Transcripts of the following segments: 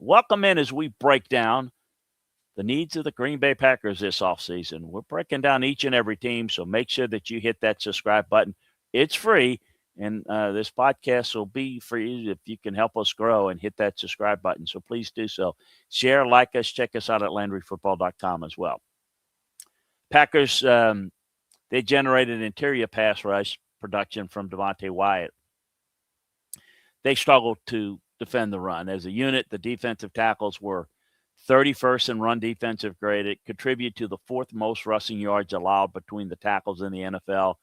Welcome in as we break down the needs of the Green Bay Packers this offseason. We're breaking down each and every team, so make sure that you hit that subscribe button. It's free, and this podcast will be free if you can help us grow and hit that subscribe button. So please do so. Share, like us, check us out at LandryFootball.com as well. Packers, they generated interior pass rush production from Devontae Wyatt. They struggled to defend the run. As a unit, the defensive tackles were 31st in run defensive grade. It contributed to the fourth most rushing yards allowed between the tackles in the NFL.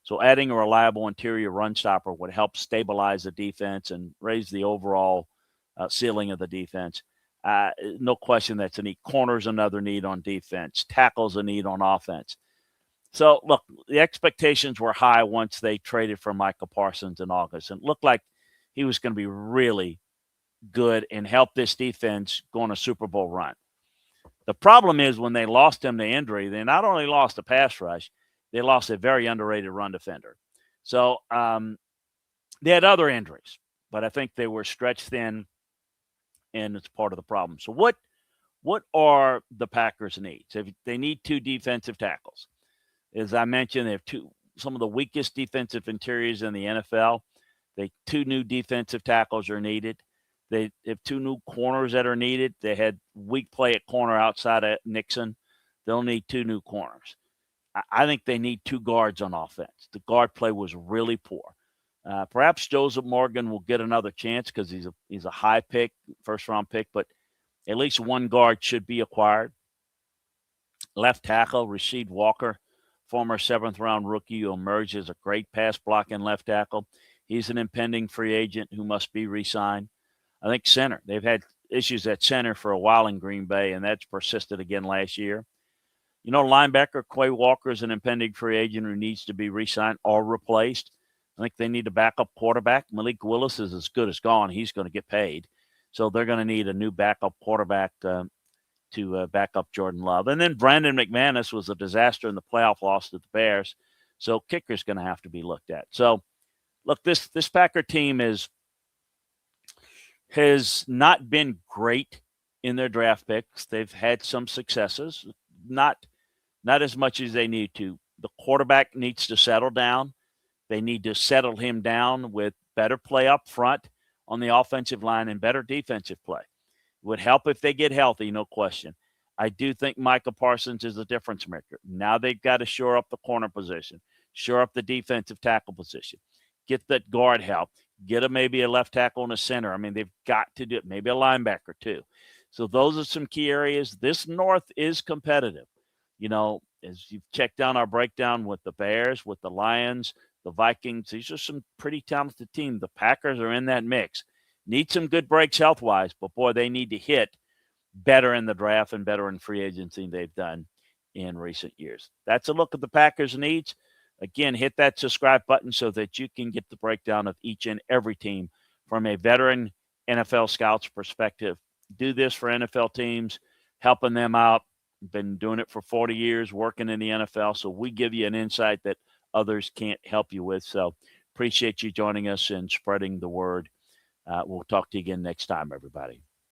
So adding a reliable interior run stopper would help stabilize the defense and raise the overall ceiling of the defense. No question that's a need. Corner's another need on defense. Tackle's a need on offense. So, look, the expectations were high once they traded for Micah Parsons in August. And it looked like he was going to be really good and help this defense go on a Super Bowl run. The problem is when they lost him to injury, they not only lost a pass rush, they lost a very underrated run defender. So they had other injuries, but I think they were stretched thin, and it's part of the problem. So what are the Packers' needs? They need two defensive tackles. As I mentioned, they have some of the weakest defensive interiors in the NFL. Two new defensive tackles are needed. They have two new corners that are needed. They had weak play at corner outside of Nixon. They'll need two new corners. I think they need two guards on offense. The guard play was really poor. Perhaps Joseph Morgan will get another chance because he's a high pick, first-round pick, but at least one guard should be acquired. Left tackle, Rasheed Walker, former seventh-round rookie who emerged as a great pass-blocking left tackle. He's an impending free agent who must be re-signed. I think center. They've had issues at center for a while in Green Bay, and that's persisted again last year. Linebacker Quay Walker is an impending free agent who needs to be re-signed or replaced. I think they need a backup quarterback. Malik Willis is as good as gone. He's going to get paid. So they're going to need a new backup quarterback to back up Jordan Love. And then Brandon McManus was a disaster in the playoff loss to the Bears. So kicker's going to have to be looked at. So, look, this Packer team has not been great in their draft picks. They've had some successes, not as much as they need to. The quarterback needs to settle down. They need to settle him down with better play up front on the offensive line and better defensive play. It would help if they get healthy, no question. I do think Micah Parsons is a difference maker. Now they've got to shore up the corner position, shore up the defensive tackle position, get that guard help, get maybe a left tackle and a center. I mean, they've got to do it, maybe a linebacker too. So those are some key areas. This North is competitive. As you've checked down our breakdown with the Bears, with the Lions, the Vikings, these are some pretty talented teams. The Packers are in that mix. Need some good breaks health-wise, but, boy, they need to hit better in the draft and better in free agency than they've done in recent years. That's a look at the Packers' needs. Again, hit that subscribe button so that you can get the breakdown of each and every team from a veteran NFL scout's perspective. Do this for NFL teams, helping them out. Been doing it for 40 years, working in the NFL, so we give you an insight that others can't help you with. So appreciate you joining us and spreading the word. We'll talk to you again next time, everybody.